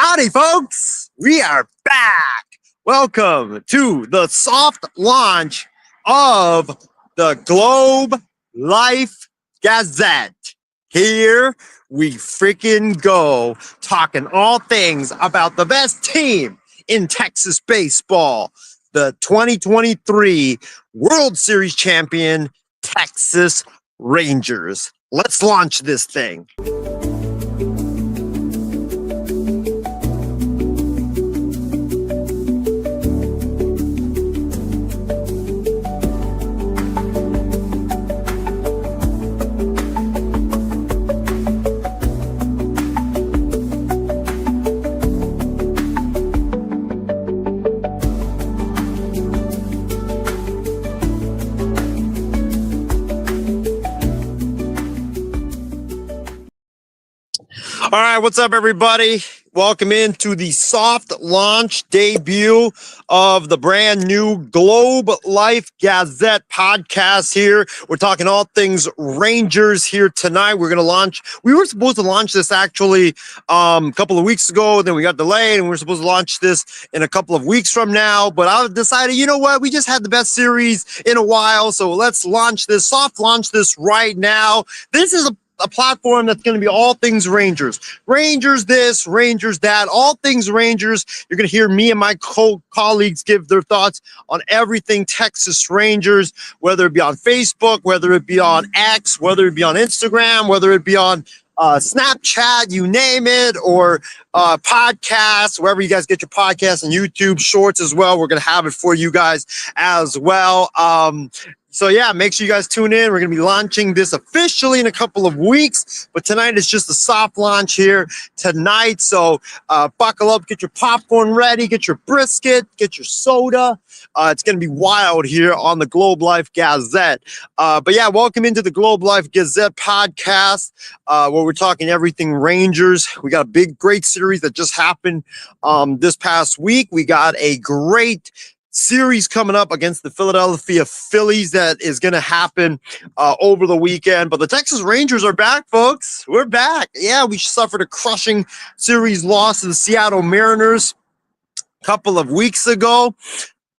Howdy, folks. We are back. Welcome to the soft launch of the Globe Life Gazette. Here we freaking go, talking all things about the best team in Texas baseball, the 2023 World Series champion, Texas Rangers. Let's launch this thing. All right, what's up, everybody? Welcome into the soft launch debut of the brand new Globe Life Gazette podcast here. We're talking all things Rangers here tonight. We were supposed to launch this actually a couple of weeks ago, then we got delayed, and we were supposed to launch this in a couple of weeks from now. But I decided, you know what? We just had the best series in a while, so let's soft launch this right now. This is a platform that's going to be all things Rangers. Rangers this, Rangers that, all things Rangers. You're going to hear me and my colleagues give their thoughts on everything Texas Rangers, whether it be on Facebook, whether it be on X, whether it be on Instagram, whether it be on Snapchat, you name it, or podcasts, wherever you guys get your podcasts, and YouTube Shorts as well. We're going to have it for you guys as well. So yeah, make sure you guys tune in. We're going to be launching this officially in a couple of weeks, but tonight is just a soft launch here tonight. So buckle up, get your popcorn ready, get your brisket, get your soda. It's going to be wild here on the Globe Life Gazette. But yeah, welcome into the Globe Life Gazette podcast, where we're talking everything Rangers. We got a great series that just happened this past week. We got a great series coming up against the Philadelphia Phillies that is going to happen over the weekend. But the Texas Rangers are back, folks. We're back. Yeah, we suffered a crushing series loss to the Seattle Mariners a couple of weeks ago,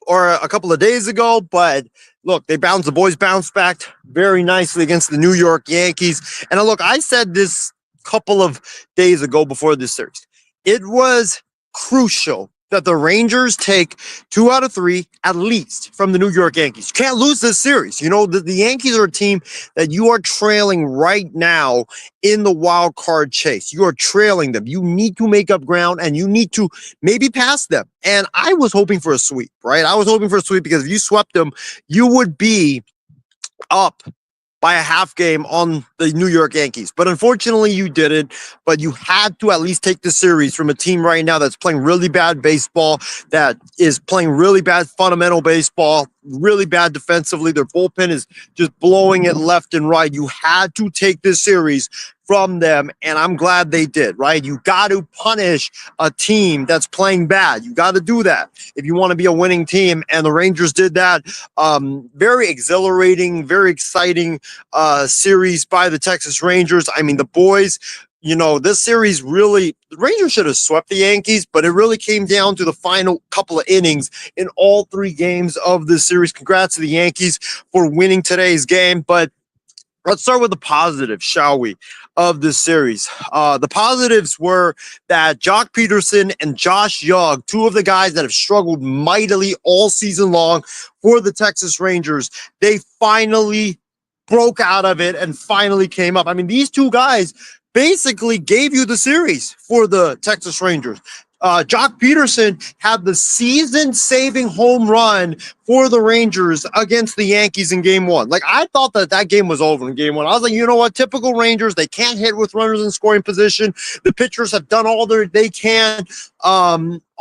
or a couple of days ago. But look, the boys bounced back very nicely against the New York Yankees. And look, I said this a couple of days ago before this series. It was crucial that the Rangers take 2 out of 3 at least from the New York Yankees. You can't lose this series. You know, the Yankees are a team that you are trailing right now in the wild card chase. You are trailing them. You need to make up ground, and you need to maybe pass them. And I was hoping for a sweep, right? I was hoping for a sweep because if you swept them, you would be up by a half game on the New York Yankees. But unfortunately, you didn't. But you had to at least take the series from a team right now that's playing really bad baseball, that is playing really bad fundamental baseball, really bad defensively. Their bullpen is just blowing it left and right. You had to take this series from them, and I'm glad they did, right? You got to punish a team that's playing bad. You got to do that if you want to be a winning team, and the Rangers did that. Very exhilarating, very exciting series by the Texas Rangers. I mean, the boys, you know, this series really, the Rangers should have swept the Yankees, but it really came down to the final couple of innings in all 3 games of this series. Congrats to the Yankees for winning today's game, but let's start with the positives, shall we, of this series. The positives were that Jock Peterson and Josh Young, 2 of the guys that have struggled mightily all season long for the Texas Rangers, they finally broke out of it and finally came up. I mean, these 2 guys basically gave you the series for the Texas Rangers. Jock Peterson had the season-saving home run for the Rangers against the Yankees in Game 1. Like, I thought that game was over in Game 1. I was like, you know what? Typical Rangers. They can't hit with runners in scoring position. The pitchers have done all they can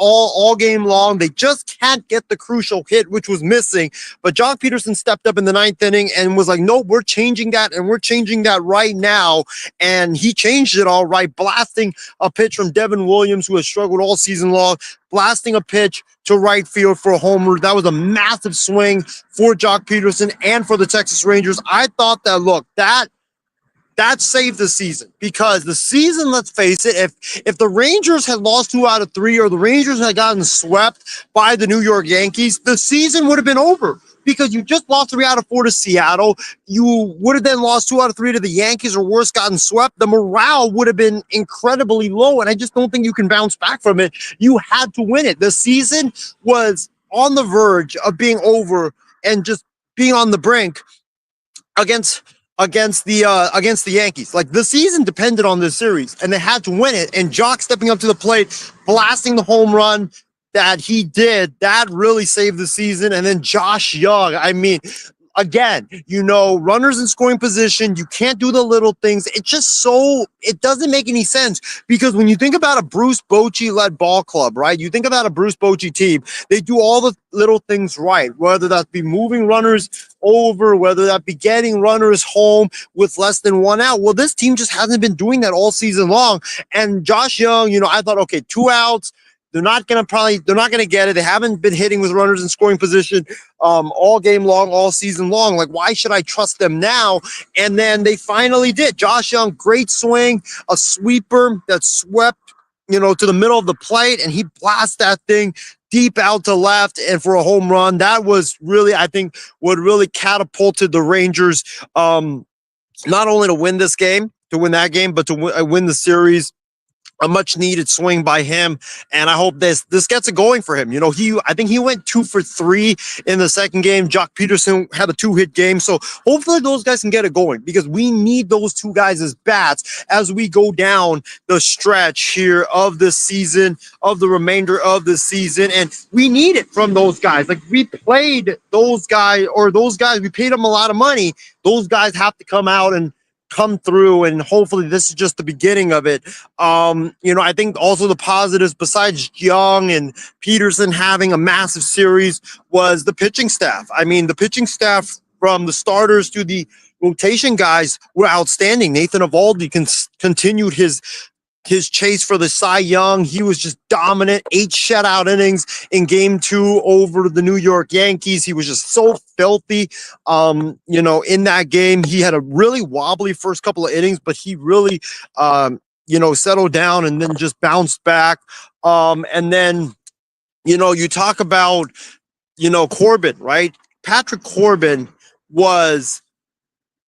all game long. They just can't get the crucial hit, which was missing. But Jock Peterson stepped up in the 9th inning and was like, no, we're changing that, and we're changing that right now. And he changed it all right, blasting a pitch from Devin Williams, who has struggled all season long, blasting a pitch to right field for a homer. That was a massive swing for Jock Peterson and for the Texas Rangers. I thought that, look, that that saved the season, because the season, let's face it, if the Rangers had lost 2 out of 3, or the Rangers had gotten swept by the New York Yankees, the season would have been over, because you just lost 3 out of 4 to Seattle. You would have then lost 2 out of 3 to the Yankees, or worse, gotten swept. The morale would have been incredibly low, and I just don't think you can bounce back from it. You had to win it. The season was on the verge of being over and just being on the brink against the Yankees. Like, the season depended on this series, and they had to win it. And Jock stepping up to the plate, blasting the home run that he did, that really saved the season. And then Josh Young, I mean, again, runners in scoring position, you can't do the little things. It's just it doesn't make any sense, because when you think about a Bruce Bochy led ball club, right? You think about a Bruce Bochy team, they do all the little things right, whether that be moving runners over, whether that be getting runners home with less than 1 out. Well, this team just hasn't been doing that all season long. And Josh Young, I thought, okay, 2 outs. They're not going to get it. They haven't been hitting with runners in scoring position all game long, all season long. Like, why should I trust them now? And then they finally did. Josh Young, great swing, a sweeper that swept, to the middle of the plate, and he blasted that thing deep out to left and for a home run. That was really, I think, what really catapulted the Rangers, not only to win that game, but to win the series. A much needed swing by him, and I hope this gets it going for him. I think he went 2 for 3 in the second game. Jock Peterson had a 2-hit game, so hopefully those guys can get it going, because we need those 2 guys as bats as we go down the stretch here of this season, of the remainder of the season, and we need it from those guys. Like, we played those guys, we paid them a lot of money. Those guys have to come out and come through, and hopefully this is just the beginning of it. I think also the positives, besides Young and Peterson having a massive series, was the pitching staff. I mean, the pitching staff, from the starters to the rotation guys, were outstanding. Nathan Eovaldi continued his chase for the Cy Young. He was just dominant. 8 shutout innings in game 2 over the New York Yankees. He was just so filthy. In that game, he had a really wobbly first couple of innings, but he really, settled down and then just bounced back. And then, you talk about, Corbin, right? Patrick Corbin was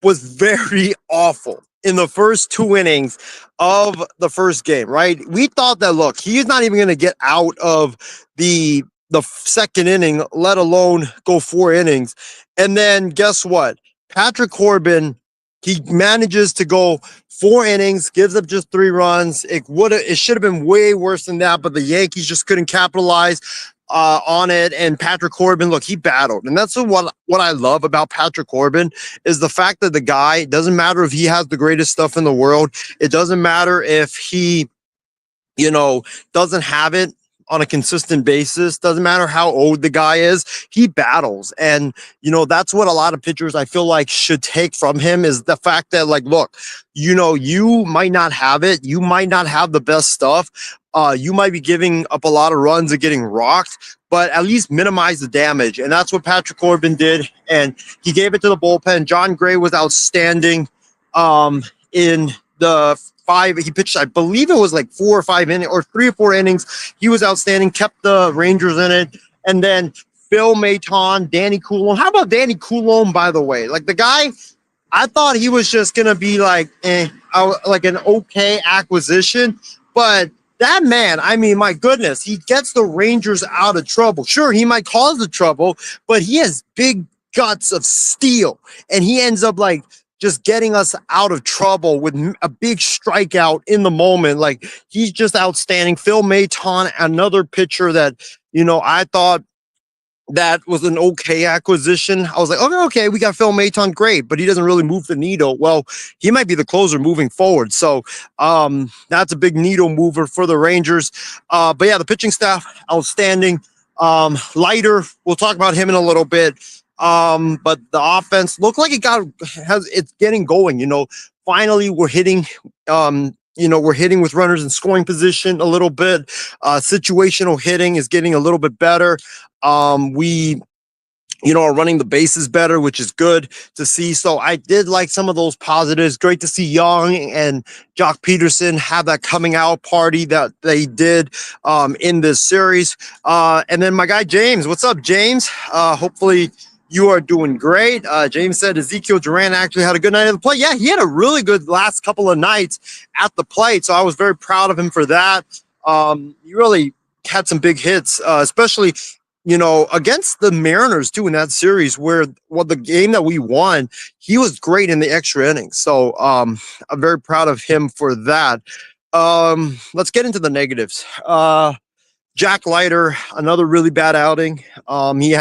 very awful in the first 2 innings of the first game, right? We thought that, look, he's not even going to get out of the second inning, let alone go 4 innings. And then guess what? Patrick Corbin, he manages to go 4 innings, gives up just 3 runs. It should have been way worse than that, but the Yankees just couldn't capitalize on it. And Patrick Corbin, look, he battled. And that's what I love about Patrick Corbin, is the fact that the guy, it doesn't matter if he has the greatest stuff in the world. It doesn't matter if he, doesn't have it on a consistent basis. Doesn't matter how old the guy is, he battles. And, that's what a lot of pitchers, I feel like, should take from him, is the fact that, like, look, you might not have it. You might not have the best stuff. You might be giving up a lot of runs and getting rocked, but at least minimize the damage. And that's what Patrick Corbin did. And he gave it to the bullpen. John Gray was outstanding in the 5. He pitched, I believe it was like 4 or 5 innings, or 3 or 4 innings. He was outstanding, kept the Rangers in it. And then Phil Maton, Danny Coulombe. How about Danny Coulombe, by the way? Like, the guy, I thought he was just going to be like an okay acquisition, but that man, I mean, my goodness, he gets the Rangers out of trouble. Sure, he might cause the trouble, but he has big guts of steel, and he ends up like just getting us out of trouble with a big strikeout in the moment. Like, he's just outstanding. Phil Maton, another pitcher that, I thought that was an okay acquisition. I was like, okay, we got Phil Maton, great, but he doesn't really move the needle. Well, he might be the closer moving forward. So that's a big needle mover for the Rangers. But yeah, the pitching staff, outstanding. Leiter, we'll talk about him in a little bit. But the offense looked like it's getting going. Finally we're hitting, we're hitting with runners in scoring position a little bit. Situational hitting is getting a little bit better. We are running the bases better, which is good to see. So I did like some of those positives. Great to see Young and Jock Peterson have that coming out party that they did in this series. And then my guy James, what's up, James? Hopefully you are doing great. James said Ezekiel Duran actually had a good night at the plate. Yeah, he had a really good last couple of nights at the plate. So I was very proud of him for that. He really had some big hits, especially against the Mariners too in that series where the game that we won, he was great in the extra innings. So I'm very proud of him for that. Let's get into the negatives. Jack Leiter, another really bad outing. He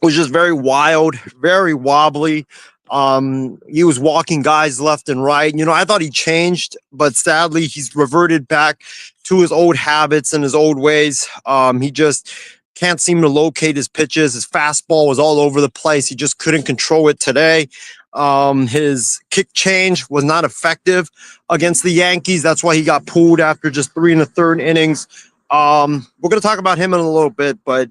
was just very wild, very wobbly. He was walking guys left and right. I thought he changed, but sadly he's reverted back to his old habits and his old ways. He just can't seem to locate his pitches. His fastball was all over the place. He just couldn't control it today. His kick change was not effective against the Yankees. That's why he got pulled after just 3 1/3 innings. We're going to talk about him in a little bit, but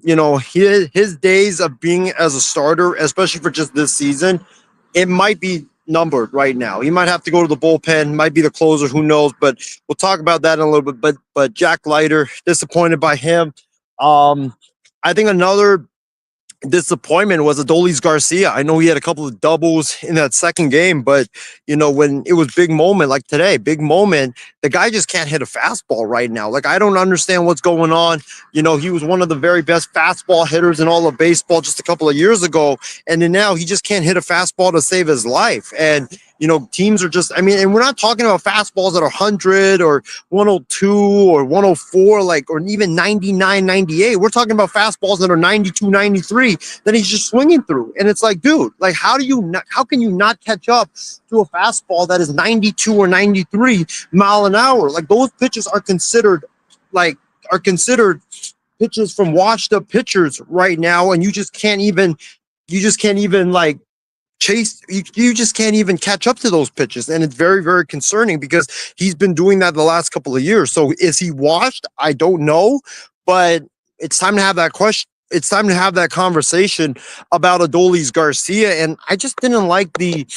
his days of being as a starter, especially for just this season, it might be numbered right now. He might have to go to the bullpen, might be the closer, who knows, but we'll talk about that in a little bit. But Jack Leiter, disappointed by him. I think another disappointment was Adolis Garcia. I know he had a couple of doubles in that second game, but when it was big moment like today, big moment, the guy just can't hit a fastball right now. Like, I don't understand what's going on. He was one of the very best fastball hitters in all of baseball just a couple of years ago, and then now he just can't hit a fastball to save his life. And teams are just, and we're not talking about fastballs that are 100 or 102 or 104, or even 99, 98. We're talking about fastballs that are 92, 93 that he's just swinging through. And it's like, dude, how can you not catch up to a fastball that is 92 or 93 mile an hour? Like, those pitches are considered pitches from washed up pitchers right now. And you just can't even chase, you just can't even catch up to those pitches. And it's very, very concerning because he's been doing that the last couple of years. So is he washed? I don't know, but it's time to have that question. It's time to have that conversation about Adolis Garcia. And I just didn't like the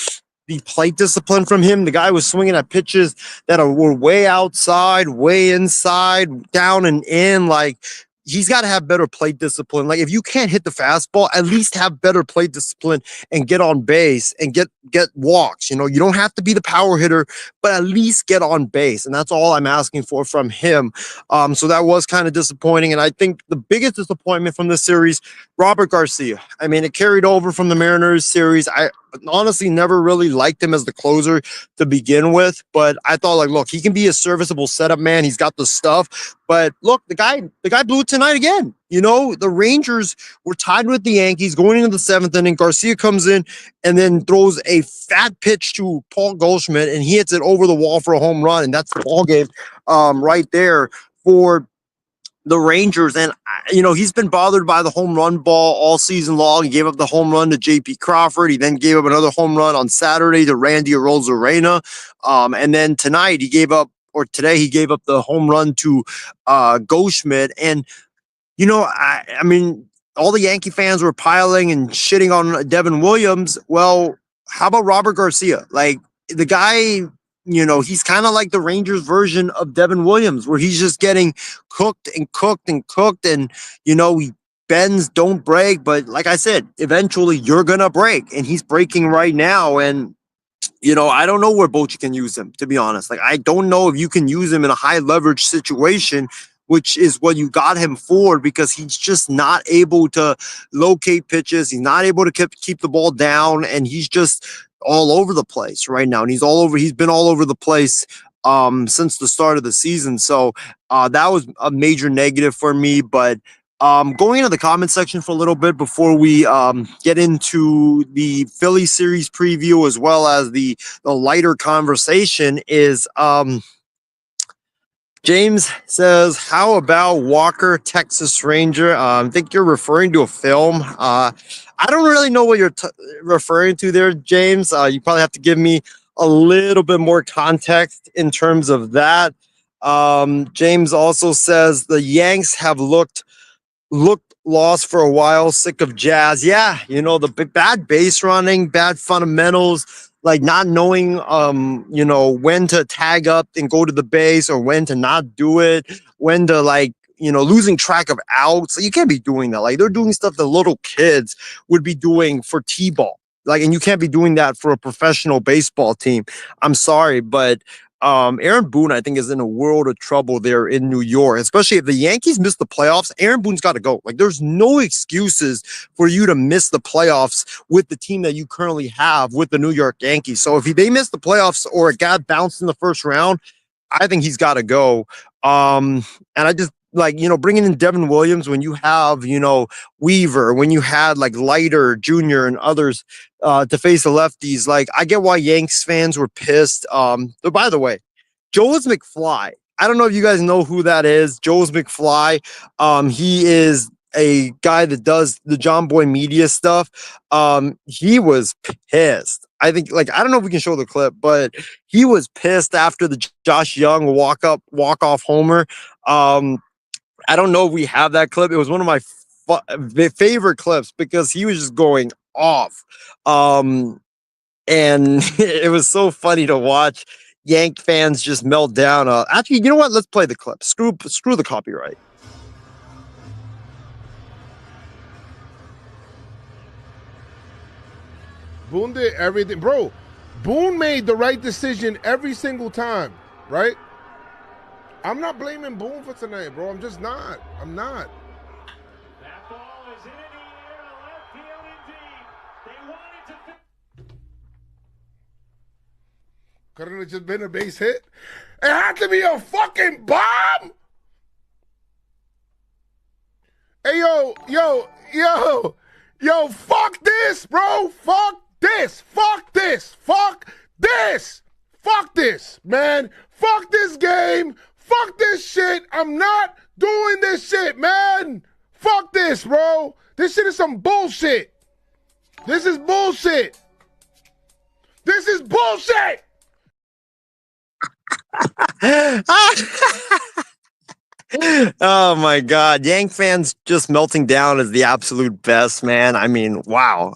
plate discipline from him. The guy was swinging at pitches that were way outside, way inside, down and in. Like, he's got to have better plate discipline. Like, if you can't hit the fastball, at least have better plate discipline and get on base and get walks. You don't have to be the power hitter, but at least get on base. And that's all I'm asking for from him. So that was kind of disappointing. And I think the biggest disappointment from this series, Robert Garcia. It carried over from the Mariners series. I honestly never really liked him as the closer to begin with, but I thought, look, he can be a serviceable setup man. He's got the stuff. But look, the guy blew it tonight again. The Rangers were tied with the Yankees going into the 7th inning. Garcia comes in and then throws a fat pitch to Paul Goldschmidt, and he hits it over the wall for a home run, and that's the ball game right there for the Rangers. And he's been bothered by the home run ball all season long. He gave up the home run to JP Crawford. He then gave up another home run on Saturday to Randy Arozarena. And then today he gave up the home run to Goldschmidt. And all the Yankee fans were piling and shitting on Devin Williams. Well, how about Robert Garcia? Like, the guy, he's kind of like the Rangers version of Devin Williams, where he's just getting cooked and cooked and cooked. And, he bends, don't break. But like I said, eventually you're going to break. And he's breaking right now. And, I don't know where Bochy can use him, to be honest. Like, I don't know if you can use him in a high leverage situation, which is what you got him for, because he's just not able to locate pitches. He's not able to keep the ball down, and he's just all over the place right now. And he's been all over the place since the start of the season. So that was a major negative for me. But going into the comment section for a little bit before we get into the Philly series preview, as well as the lighter conversation, is James says, how about Walker, Texas Ranger? I think you're referring to a film. I don't really know what you're referring to there, James. You probably have to give me a little bit more context in terms of that. James also says the Yanks have looked lost for a while, sick of Jazz. Yeah, bad base running, bad fundamentals, like not knowing when to tag up and go to the base or when to not do it, when to losing track of outs. You can't be doing that. Like they're doing stuff that little kids would be doing for T-ball. Like, and you can't be doing that for a professional baseball team. I'm sorry, but Aaron Boone, I think, is in a world of trouble there in New York, especially if the Yankees miss the playoffs. Aaron Boone's got to go. Like, there's no excuses for you to miss the playoffs with the team that you currently have with the New York Yankees. So if they miss the playoffs or it got bounced in the first round, I think he's got to go. And I just bringing in Devin Williams when you have, Weaver, when you had like Leiter Jr. and others to face the lefties. Like, I get why Yanks fans were pissed. But by the way, Joel's McFly. I don't know if you guys know who that is. Joel's McFly. He is a guy that does the John Boy Media stuff. He was pissed. I think, I don't know if we can show the clip, but he was pissed after the Josh Young walk off homer. I don't know if we have that clip. It was one of my favorite clips because he was just going off. And it was so funny to watch Yank fans just melt down. Actually, you know what? Let's play the clip. Screw the copyright. Boone did everything. Bro, Boone made the right decision every single time, right? I'm not blaming Boone for tonight, bro. I'm just not. I'm not. That ball is in the air to left field indeed. They wanted to... Couldn't it just been a base hit? It had to be a fucking bomb! Hey, yo, fuck this, bro. Fuck this, man. Fuck this game. Fuck this shit. I'm not doing this shit, man. Fuck this, bro. This shit is some bullshit. This is bullshit. Oh my God. Yank fans just melting down is the absolute best, man. I mean, wow.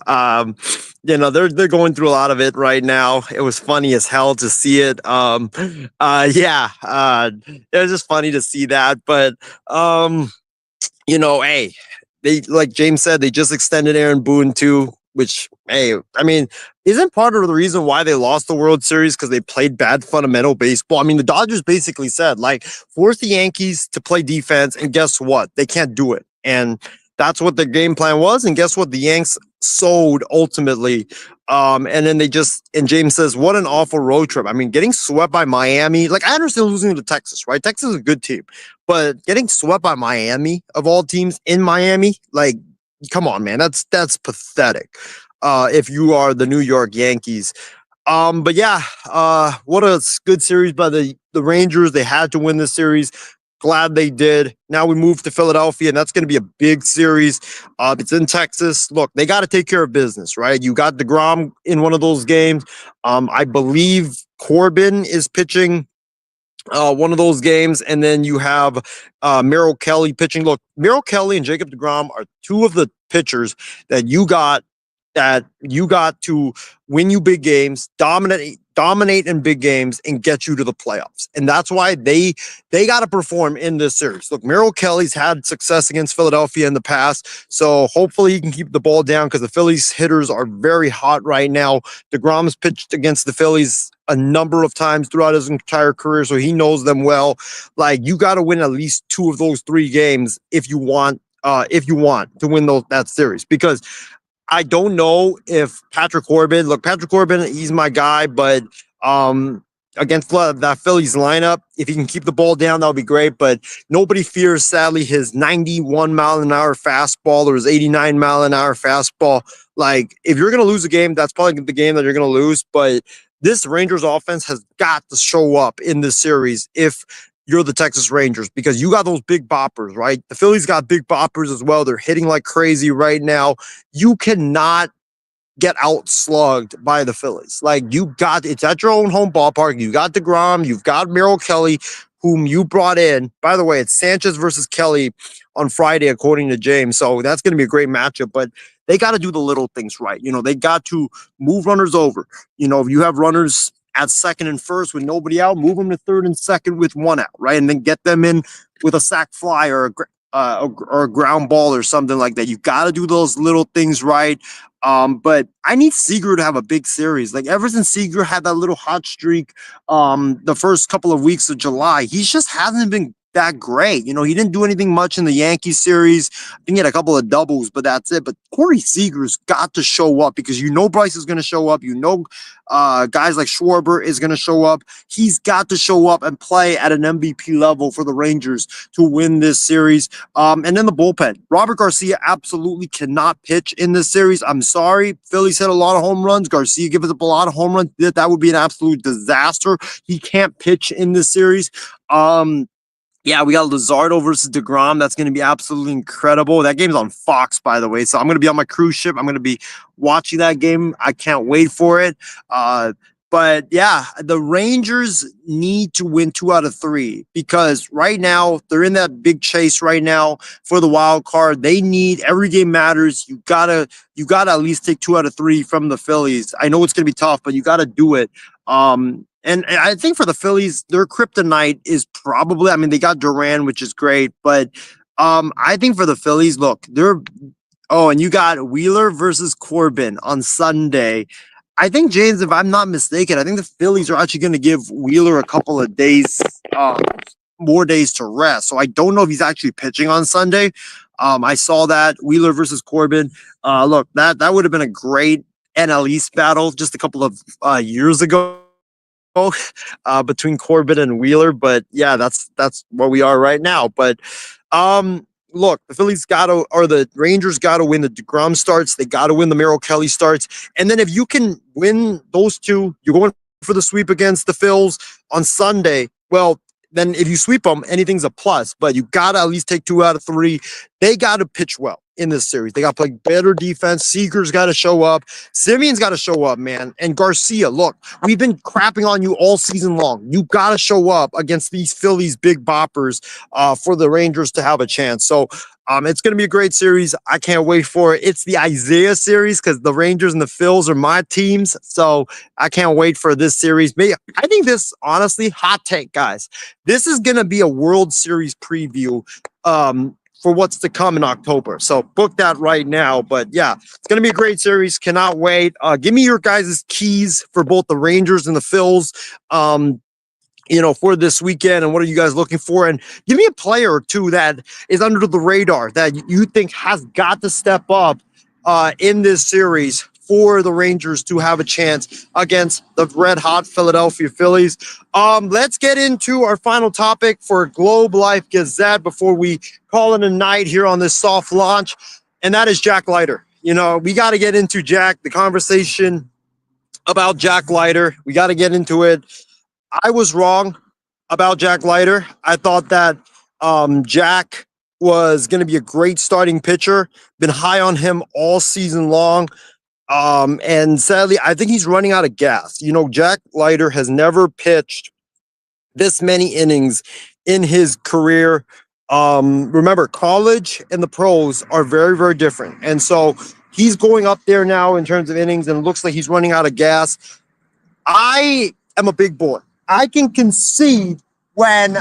They're going through a lot of it right now. It was funny as hell to see it. It was just funny to see that. But hey, they, like James said, they just extended Aaron Boone too, which, hey, I mean, isn't part of the reason why they lost the World Series because they played bad fundamental baseball? I mean, the Dodgers basically said, force the Yankees to play defense, and guess what? They can't do it. And that's what the game plan was. And guess what? The Yanks sold ultimately. And then and James says, what an awful road trip. I mean, getting swept by Miami. I understand losing to Texas, right? Texas is a good team. But getting swept by Miami, of all teams, in Miami, come on, man. That's pathetic. If you are the New York Yankees. But yeah, what a good series by the Rangers. They had to win this series. Glad they did. Now we move to Philadelphia, and that's going to be a big series. It's in Texas. Look, they got to take care of business, right? You got DeGrom in one of those games. I believe Corbin is pitching one of those games, and then you have Merrill Kelly pitching. Look, Merrill Kelly and Jacob DeGrom are two of the pitchers that you got to win you big games, dominate in big games, and get you to the playoffs. And that's why they got to perform in this series. Look, Merrill Kelly's had success against Philadelphia in the past, so hopefully he can keep the ball down because the Phillies hitters are very hot right now. DeGrom's pitched against the Phillies a number of times throughout his entire career, so he knows them well. You got to win at least 2 of those 3 games if you want to win that series, because I don't know if Patrick Corbin, he's my guy, but against that Phillies lineup, if he can keep the ball down, that would be great. But nobody fears, sadly, his 91 mile an hour fastball or his 89 mile an hour fastball. If you're going to lose a game, that's probably the game that you're going to lose. But this Rangers offense has got to show up in this series if you're the Texas Rangers, because you got those big boppers, right? The Phillies got big boppers as well. They're hitting like crazy right now. You cannot get outslugged by the Phillies. It's at your own home ballpark. You got DeGrom, you've got Merrill Kelly. whom you brought in. By the way, it's Sanchez versus Kelly on Friday, according to James. So that's going to be a great matchup. But they got to do the little things right. They got to move runners over. If you have runners at second and first with nobody out, move them to third and second with one out, right? And then get them in with a sac fly or a ground ball or something like that. You got to do those little things right. But I need Seager to have a big series. Like ever since Seager had that little hot streak, the first couple of weeks of July, he just hasn't been that great. He didn't do anything much in the Yankee series. I think he had a couple of doubles, but that's it. But Corey Seager's got to show up because Bryce is going to show up. Guys like Schwarber is going to show up. He's got to show up and play at an MVP level for the Rangers to win this series. And then the bullpen. Robert Garcia absolutely cannot pitch in this series. I'm sorry. Phillies hit a lot of home runs. Garcia gives up a lot of home runs. That would be an absolute disaster. He can't pitch in this series. Yeah, we got Luzardo versus DeGrom. That's going to be absolutely incredible. That game's on Fox, by the way. So I'm going to be on my cruise ship. I'm going to be watching that game. I can't wait for it. But yeah, the Rangers need to win 2 out of 3 because right now they're in that big chase right now for the wild card. They need every game matters. You gotta at least take 2 out of 3 from the Phillies. I know it's going to be tough, but you got to do it. And I think for the Phillies, their kryptonite is probably, they got Duran, which is great, but I think for the Phillies, look, and you got Wheeler versus Corbin on Sunday. I think, James, if I'm not mistaken, I think the Phillies are actually going to give Wheeler a couple of days, more days to rest. So I don't know if he's actually pitching on Sunday. I saw that Wheeler versus Corbin. Look, that would have been a great NL East battle just a couple of years ago. Between Corbin and Wheeler, but yeah, that's where we are right now. But look, the the Rangers gotta win the DeGrom starts, they gotta win the Merrill Kelly starts, and then if you can win those two, you're going for the sweep against the Phils on Sunday. Well, then if you sweep them, anything's a plus, but you gotta at least take 2 out of 3. They gotta pitch well in this series. They got to play better defense. Seager's got to show up. Simeon's got to show up, man. And Garcia, look, we've been crapping on you all season long. You got to show up against these Phillies big boppers for the Rangers to have a chance. So it's going to be a great series. I can't wait for it. It's the Isaiah series because the Rangers and the Phils are my teams. So I can't wait for this series. I think this, honestly, hot take, guys. This is going to be a World Series preview for what's to come in October. So book that right now. But yeah, it's going to be a great series. Cannot wait. Give me your guys' keys for both the Rangers and the Phils, for this weekend. And what are you guys looking for? And give me a player or two that is under the radar that you think has got to step up in this series for the Rangers to have a chance against the red-hot Philadelphia Phillies. Let's get into our final topic for Globe Life Gazette before we call it a night here on this soft launch, and that is Jack Leiter. We got to get into the conversation about Jack Leiter. We got to get into it. I was wrong about Jack Leiter. I thought that Jack was going to be a great starting pitcher. Been high on him all season long. And sadly, I think he's running out of gas. Jack Leiter has never pitched this many innings in his career. Remember, college and the pros are very, very different. And so he's going up there now in terms of innings, and it looks like he's running out of gas. I am a big boy. I can concede when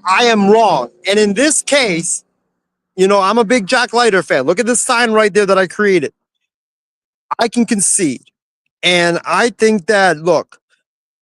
I am wrong. And in this case, I'm a big Jack Leiter fan. Look at this sign right there that I created. I can concede. And I think that, look,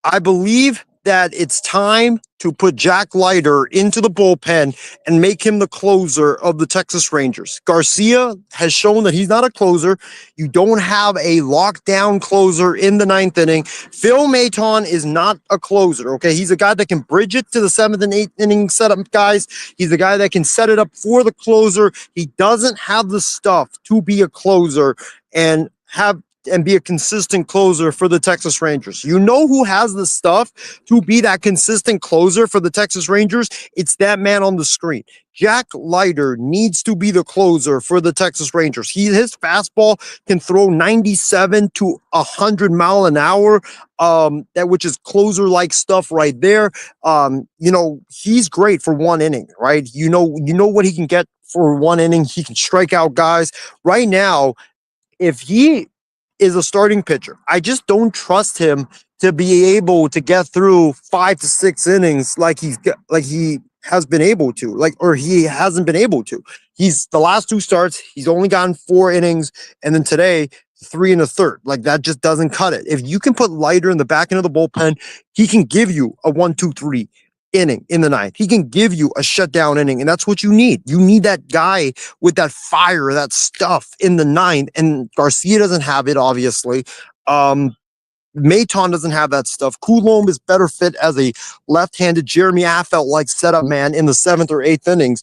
I believe that it's time to put Jack Leiter into the bullpen and make him the closer of the Texas Rangers. Garcia has shown that he's not a closer. You don't have a lockdown closer in the 9th inning. Phil Maton is not a closer, okay? He's a guy that can bridge it to the 7th and 8th inning setup guys. He's a guy that can set it up for the closer. He doesn't have the stuff to be a closer and have and be a consistent closer for the Texas Rangers. You know who has the stuff to be that consistent closer for the Texas Rangers? It's that man on the screen. Jack Leiter needs to be the closer for the Texas Rangers. His fastball can throw 97 to 100 mile an hour, which is closer like stuff right there. He's great for one inning, right? You know what he can get for one inning. He can strike out guys. Right now, if he is a starting pitcher, I just don't trust him to be able to get through 5 to 6 innings like he has been able to, or he hasn't been able to. He's the last 2 starts, he's only gotten 4 innings, and then today 3 1/3. Like, that just doesn't cut it. If you can put Leiter in the back end of the bullpen, he can give you a 1-2-3 inning in the ninth. He can give you a shutdown inning, and that's what you need. You need that guy with that fire, that stuff in the ninth, and Garcia doesn't have it, obviously. Maton doesn't have that stuff. Coulomb is better fit as a left-handed Jeremy Affeldt-like setup man in the 7th or 8th innings.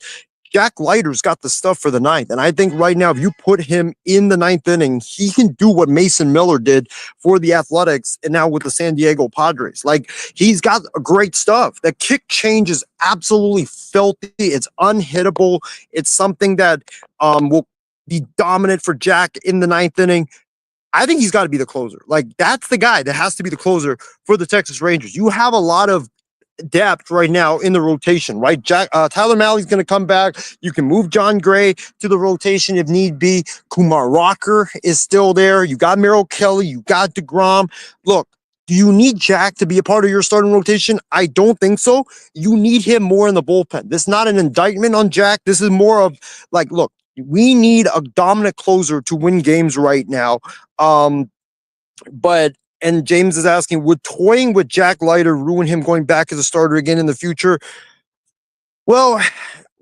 Jack Leiter's got the stuff for the ninth. And I think right now, if you put him in the 9th inning, he can do what Mason Miller did for the Athletics and now with the San Diego Padres. Like, he's got great stuff. The kick change is absolutely filthy. It's unhittable. It's something that will be dominant for Jack in the 9th inning. I think he's got to be the closer. Like, that's the guy that has to be the closer for the Texas Rangers. You have a lot of depth right now in the rotation, right? Tyler Malley's going to come back. You can move John Gray to the rotation if need be. Kumar Rocker is still there. You got Merrill Kelly. You got DeGrom. Look, do you need Jack to be a part of your starting rotation? I don't think so. You need him more in the bullpen. This is not an indictment on Jack. This is more of like, look, we need a dominant closer to win games right now. And James is asking, would toying with Jack Leiter ruin him going back as a starter again in the future? Well,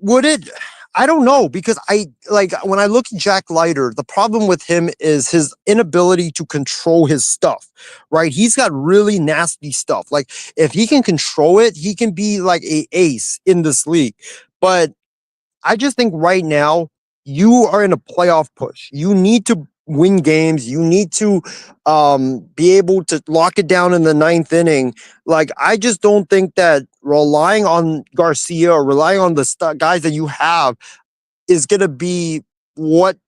would it? I don't know, because when I look at Jack Leiter, the problem with him is his inability to control his stuff, right? He's got really nasty stuff. Like, if he can control it, he can be like an ace in this league. But I just think right now, you are in a playoff push. You need to win games. You need to be able to lock it down in the 9th inning. Like, I just don't think that relying on Garcia or relying on the guys that you have is going to be what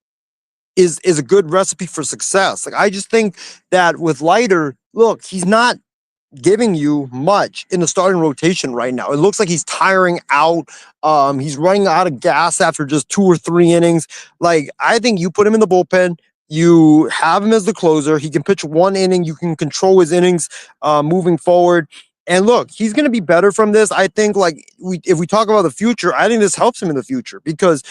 is a good recipe for success. Like, I just think that with Leiter, look, he's not giving you much in the starting rotation right now. It looks like he's tiring out. He's running out of gas after just 2 or 3 innings. Like, I think you put him in the bullpen. You have him as the closer. He can pitch 1 inning. You can control his innings moving forward. And look, he's going to be better from this. I think, if we talk about the future, I think this helps him in the future because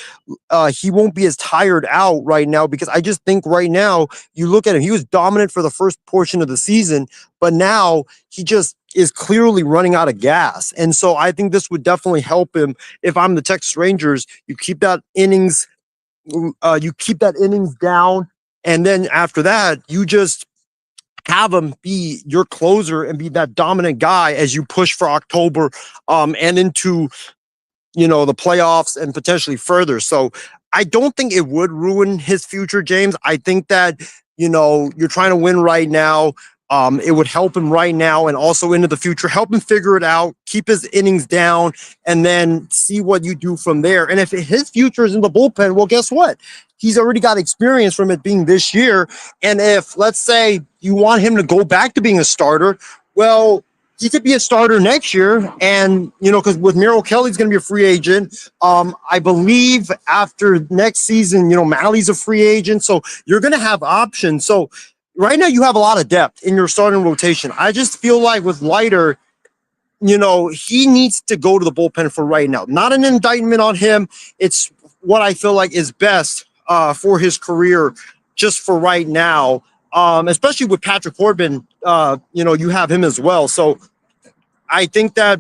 he won't be as tired out right now. Because I just think right now, you look at him, he was dominant for the first portion of the season, but now he just is clearly running out of gas. And so I think this would definitely help him. If I'm the Texas Rangers, you keep that innings down. And then after that, you just have him be your closer and be that dominant guy as you push for October and into, the playoffs and potentially further. So I don't think it would ruin his future, James. I think that, you're trying to win right now. It would help him right now and also into the future. Help him figure it out, keep his innings down, and then see what you do from there. And if his future is in the bullpen, well, guess what? He's already got experience from it being this year. And if, let's say, you want him to go back to being a starter, well, he could be a starter next year. And, because with Merrill Kelly's going to be a free agent. I believe after next season, Malley's a free agent. So you're going to have options. So right now you have a lot of depth in your starting rotation. I just feel like with Leiter, he needs to go to the bullpen for right now. Not an indictment on him. It's what I feel like is best for his career just for right now, especially with Patrick Corbin. You have him as well. So I think that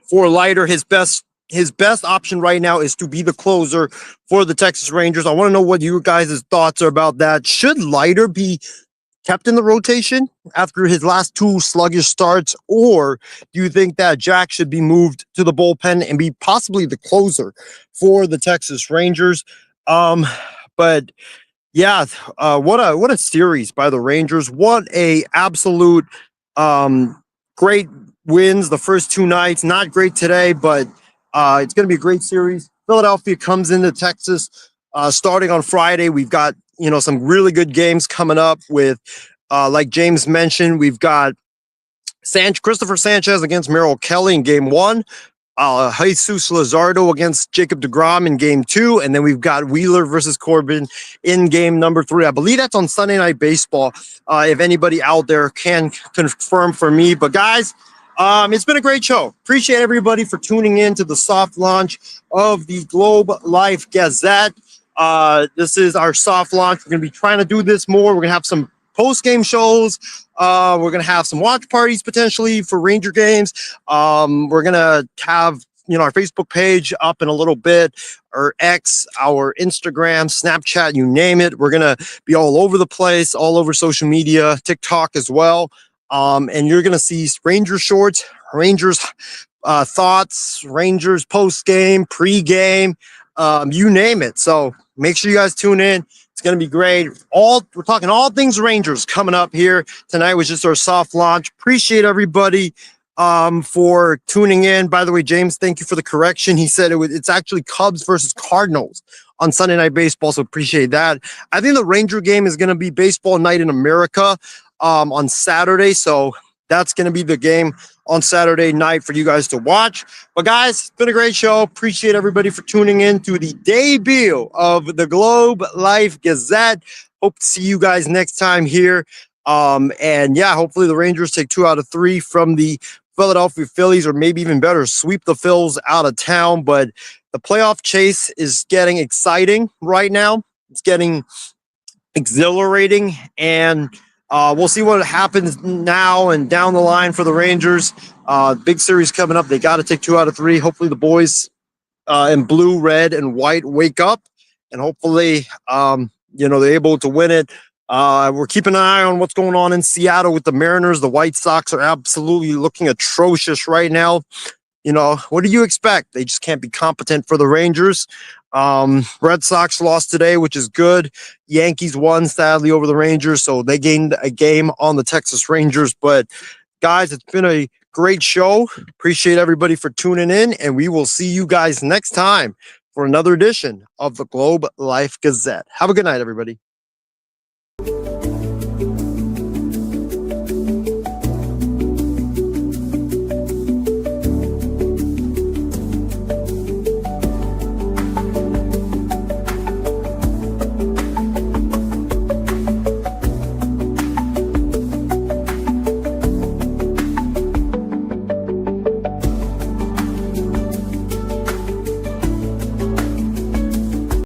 for Leiter, his best option right now is to be the closer for the Texas Rangers. I want to know what you guys' thoughts are about that. Should Leiter be kept in the rotation after his last 2 sluggish starts, or do you think that Jack should be moved to the bullpen and be possibly the closer for the Texas Rangers? But Yeah, what a series by the Rangers. What a absolute great wins the first two nights. Not great today, but it's going to be a great series. Philadelphia comes into Texas starting on Friday. We've got some really good games coming up with like James mentioned, we've got Christopher Sanchez against Merrill Kelly in game one. Jesus Lazardo against Jacob deGrom in game two. And then we've got Wheeler versus Corbin in game number three. I believe that's on Sunday Night Baseball. If anybody out there can confirm for me. But guys, it's been a great show. Appreciate everybody for tuning in to the soft launch of the Globe Life Gazette. This is our soft launch. We're going to be trying to do this more. We're going to have some post-game shows. We're going to have some watch parties potentially for Ranger games. We're going to have, our Facebook page up in a little bit, our X, our Instagram, Snapchat, you name it. We're going to be all over the place, all over social media, TikTok as well. And you're going to see Ranger shorts, Rangers thoughts, Rangers post-game, pre-game, you name it. So make sure you guys tune in. It's going to be great. We're talking all things Rangers coming up here tonight. Was just our soft launch. Appreciate everybody for tuning in. By the way, James, thank you for the correction. He said it's actually Cubs versus Cardinals on Sunday Night Baseball. So appreciate that. I think the Ranger game is going to be Baseball Night in America on Saturday. So that's going to be the game on Saturday night for you guys to watch. But guys, it's been a great show. Appreciate everybody for tuning in to the debut of the Globe Life Gazette. Hope to see you guys next time here. And yeah, hopefully the Rangers take 2 out of 3 from the Philadelphia Phillies, or maybe even better, sweep the Phils out of town. But the playoff chase is getting exciting right now. It's getting exhilarating, and we'll see what happens now and down the line for the Rangers. Big series coming up. They got to take 2 out of 3. Hopefully the boys in blue, red, and white wake up, and hopefully, they're able to win it. We're keeping an eye on what's going on in Seattle with the Mariners. The White Sox are absolutely looking atrocious right now. What do you expect? They just can't be competent for the Rangers. Red Sox lost today, which is good. Yankees won, sadly, over the Rangers, so they gained a game on the Texas Rangers. But guys, it's been a great show. Appreciate everybody for tuning in, and we will see you guys next time for another edition of the Globe Life Gazette. Have a good night, everybody.